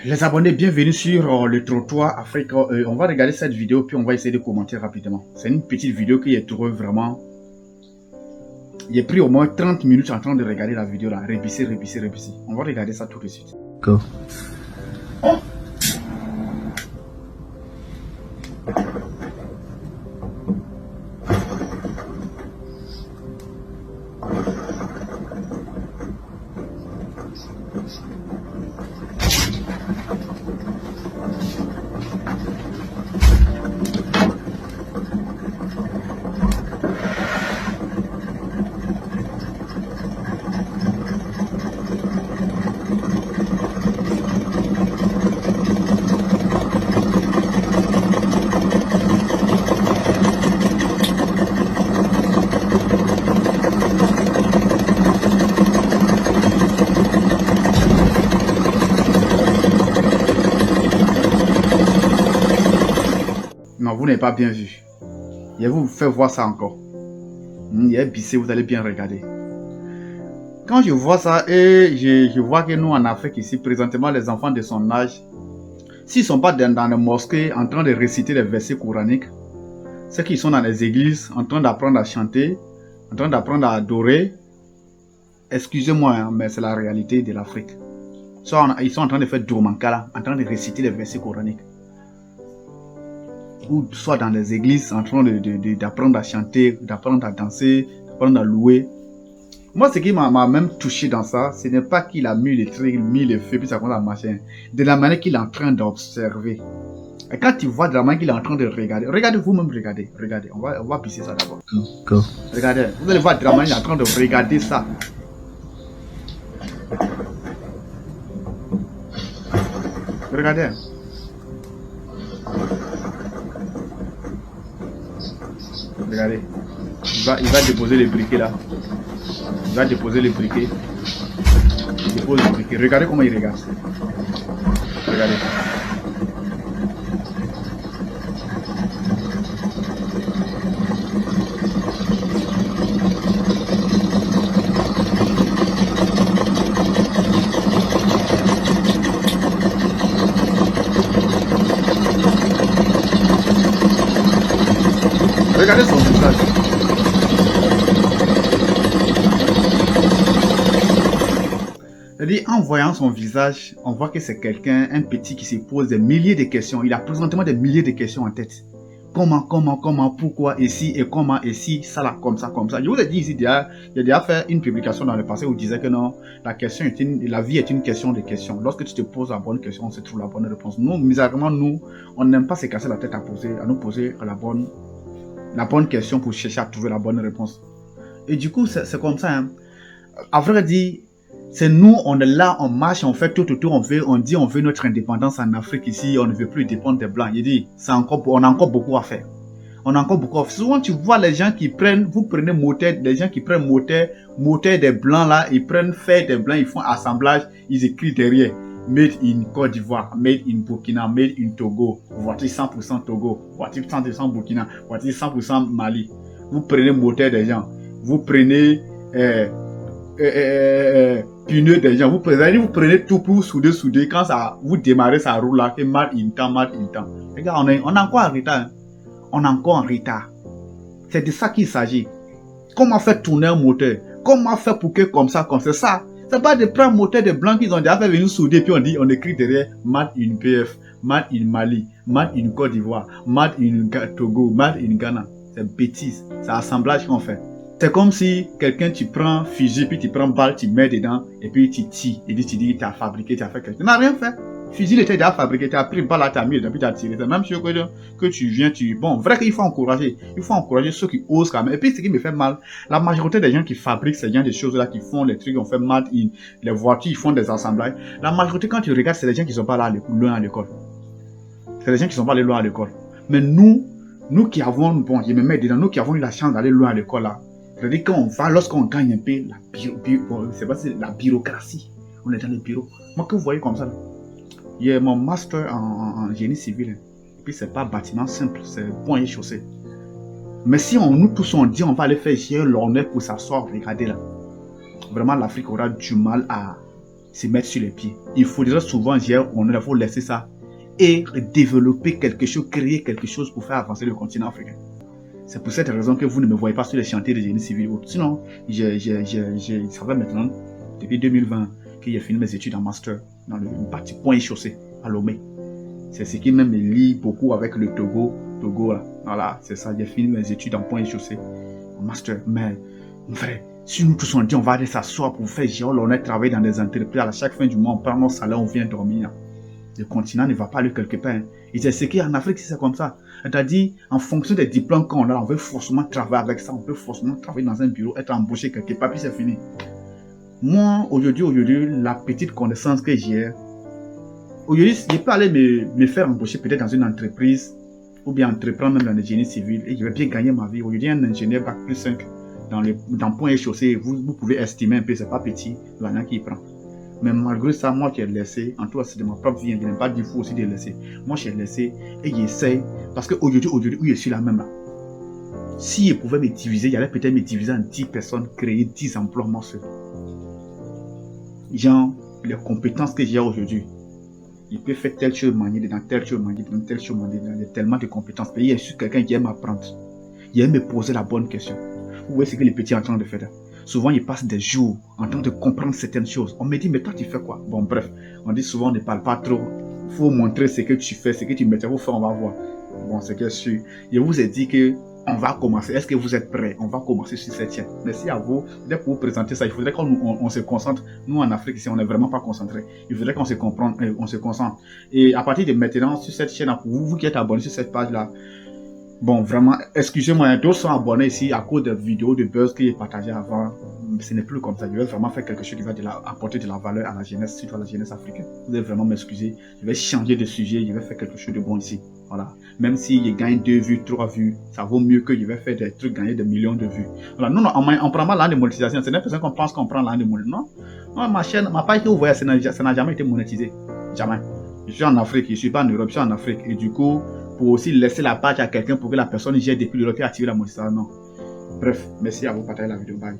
Les abonnés, bienvenue sur le trottoir Afrique. On va regarder cette vidéo puis on va essayer de commenter rapidement. C'est une petite vidéo qui est trouvée vraiment... J'ai pris au moins 30 minutes en train de regarder la vidéo là. Rébisser. On va regarder ça tout de suite. Go. Non, vous n'avez pas bien vu. Je vais vous faire voir ça encore. Il est bissé, vous allez bien regarder. Quand je vois ça et je vois que nous en Afrique ici, présentement les enfants de son âge, s'ils ne sont pas dans les mosquées en train de réciter les versets coraniques, ceux qui sont dans les églises en train d'apprendre à chanter, en train d'apprendre à adorer, excusez-moi, hein, mais c'est la réalité de l'Afrique. Ils sont en train de faire Dourmankala, en train de réciter les versets coraniques. Ou soit dans les églises en train d'apprendre à chanter, d'apprendre à danser, d'apprendre à louer. Moi, ce qui m'a même touché dans ça, ce n'est pas qu'il a mis les trucs, mis les feux, puis ça commence à marcher. De la manière qu'il est en train d'observer. Et quand tu vois de la manière qu'il est en train de regarder, regardez vous-même, regardez. On va pisser ça d'abord. Go. Regardez, vous allez voir de la manière qu'il est en train de regarder ça. Regardez. Regardez. Il va déposer les briquets là. Il va déposer les briquets. Il dépose les briquets. Regardez comment il regarde. Regardez. Regardez son visage. En voyant son visage, on voit que c'est quelqu'un, un petit qui se pose des milliers de questions. Il a présentement des milliers de questions en tête. Comment, pourquoi, et si, et comment, et si, ça là, comme ça. Je vous ai dit ici, j'ai déjà fait une publication dans le passé où je disais que non, la vie est une question de questions. Lorsque tu te poses la bonne question, on se trouve la bonne réponse. Nous, misérablement, on n'aime pas se casser la tête à nous poser la bonne question pour chercher à trouver la bonne réponse. Et du coup, c'est comme ça. Hein. À vrai dire, c'est nous, on est là, on marche, on fait tout autour, on dit on veut notre indépendance en Afrique ici, on ne veut plus dépendre des Blancs. Il dit, on a encore beaucoup à faire. Souvent, tu vois les gens qui prennent, vous prenez moteur, les gens qui prennent moteur des Blancs là, ils prennent fer des Blancs, ils font assemblage, ils écrivent derrière. Made in Côte d'Ivoire, made in Burkina, made in Togo, voiture 100% Togo, voiture 100% Burkina, voiture 100% Mali. Vous prenez moteur des gens, vous prenez pneus des gens, vous prenez tout pour souder, quand ça, vous démarrez, ça roule là, et mad in temps. Les gars, on est encore en retard. Hein. On est encore en retard. C'est de ça qu'il s'agit. Comment faire tourner un moteur? Comment faire pour que comme ça? C'est pas de prendre moteur de blanc qu'ils ont déjà fait venir souder, puis on écrit derrière Made in PF, Made in Mali, Made in Côte d'Ivoire, Made in Togo, Made in Ghana. C'est bêtise, c'est assemblage qu'on fait. C'est comme si quelqu'un, tu prends fusil, puis tu prends balle, tu mets dedans, et puis tu tires. Et puis tu dis, tu as fabriqué, tu as fait quelque chose. Tu n'as rien fait. Fusil était déjà fabriqué, tu as pris balle, tu as mis dedans, puis tu as tiré. C'est même sûr que tu viens, Bon, vrai qu'il faut encourager. Il faut encourager ceux qui osent quand même. Et puis ce qui me fait mal, la majorité des gens qui fabriquent ces genre de choses-là, qui font les trucs, on fait mal, les voitures, ils font des assemblages. La majorité, quand tu regardes, c'est les gens qui ne sont pas là loin à l'école. C'est les gens qui ne sont pas allés loin à l'école. Mais nous qui avons, bon, je me mets dedans, nous qui avons eu la chance d'aller loin à l'école là, c'est-à-dire qu'on va, lorsqu'on gagne un peu, c'est la bureaucratie. On est dans le bureau. Moi, que vous voyez comme ça, là, il y a mon master en génie civil. Et puis, c'est pas bâtiment simple, c'est pont et chaussée. Mais si nous tous on dit on va aller faire chier l'honneur pour s'asseoir, regardez là. Vraiment, l'Afrique aura du mal à se mettre sur les pieds. Il faudrait souvent, il faut laisser ça et développer quelque chose, créer quelque chose pour faire avancer le continent africain. C'est pour cette raison que vous ne me voyez pas sur les chantiers de génie civil. Sinon, ça fait maintenant, depuis 2020, que j'ai fini mes études en master dans le parti Point et Chaussée à Lomé. C'est ce qui même me lie beaucoup avec le Togo là. Voilà, c'est ça, j'ai fini mes études en Point et Chaussée, en master. Mais, frère, si nous tous on dit on va aller s'asseoir pour faire gérer, on a travaillé dans des entreprises, à chaque fin du mois, on prend nos salaires, on vient dormir. Le continent ne va pas aller quelque part. Et c'est ce qui est en Afrique, c'est comme ça. C'est-à-dire, en fonction des diplômes qu'on a, on veut forcément travailler avec ça, on peut forcément travailler dans un bureau, être embauché quelque part, puis c'est fini. Moi, aujourd'hui, la petite connaissance que j'ai, aujourd'hui, je peux aller me faire embaucher peut-être dans une entreprise, ou bien entreprendre même dans le génie civil, et je vais bien gagner ma vie. Aujourd'hui, un ingénieur bac plus 5 dans Point et Chaussée, vous pouvez estimer un peu, c'est pas petit, l'argent qu'il prend. Mais malgré ça, moi qui ai laissé, en tout cas c'est de ma propre vie, je n'aime pas dire fou aussi de laisser. Moi j'ai laissé et j'essaye, parce qu'aujourd'hui, où je suis là même là, si je pouvais me diviser, j'allais peut-être me diviser en 10 personnes, créer 10 emplois moi seul. Genre, les compétences que j'ai aujourd'hui, il peut faire telle chose, manier dans telle chose, manier dans telle chose, manier dans tellement de compétences. Mais je suis quelqu'un qui aime apprendre, il aime me poser la bonne question. Vous voyez ce que les petits sont en train de faire là? Souvent, ils passent des jours en train de comprendre certaines choses. On me dit, mais toi, tu fais quoi? Bon, bref, on dit souvent, on ne parle pas trop. Il faut montrer ce que tu fais, ce que tu mets. Il faut faire, on va voir. Bon, c'est que je vous ai dit que on va commencer. Est-ce que vous êtes prêts? On va commencer sur cette chaîne. Merci à vous. Dès pour vous présenter ça, il faudrait qu'on se concentre. Nous, en Afrique, ici, on n'est vraiment pas concentrés. Il faudrait qu'on se comprenne, on se concentre. Et à partir de maintenant, sur cette chaîne, vous qui êtes abonnés sur cette page-là, bon, vraiment, excusez-moi, d'autres sont abonnés ici à cause des vidéos de buzz que j'ai partagées avant. Ce n'est plus comme ça. Je vais vraiment faire quelque chose qui va apporter de la valeur à la jeunesse, surtout à la jeunesse africaine. Vous devez vraiment m'excuser. Je vais changer de sujet. Je vais faire quelque chose de bon ici. Voilà. Même si je gagne 2 vues, 3 vues, ça vaut mieux que je vais faire des trucs gagner des millions de vues. Voilà. Non, on prend pas l'an de monétisation. C'est une personne qu'on pense qu'on prend l'an de monétisation. Non, ma chaîne, ma page que vous voyez, ça n'a jamais été monétisé. Jamais. Je suis en Afrique. Je suis pas en Europe. Je suis en Afrique. Et du coup, pour aussi laisser la page à quelqu'un pour que la personne gère depuis l'Europe et activer la monétisation. Non. Bref, merci à vous, partagez la vidéo. Bye.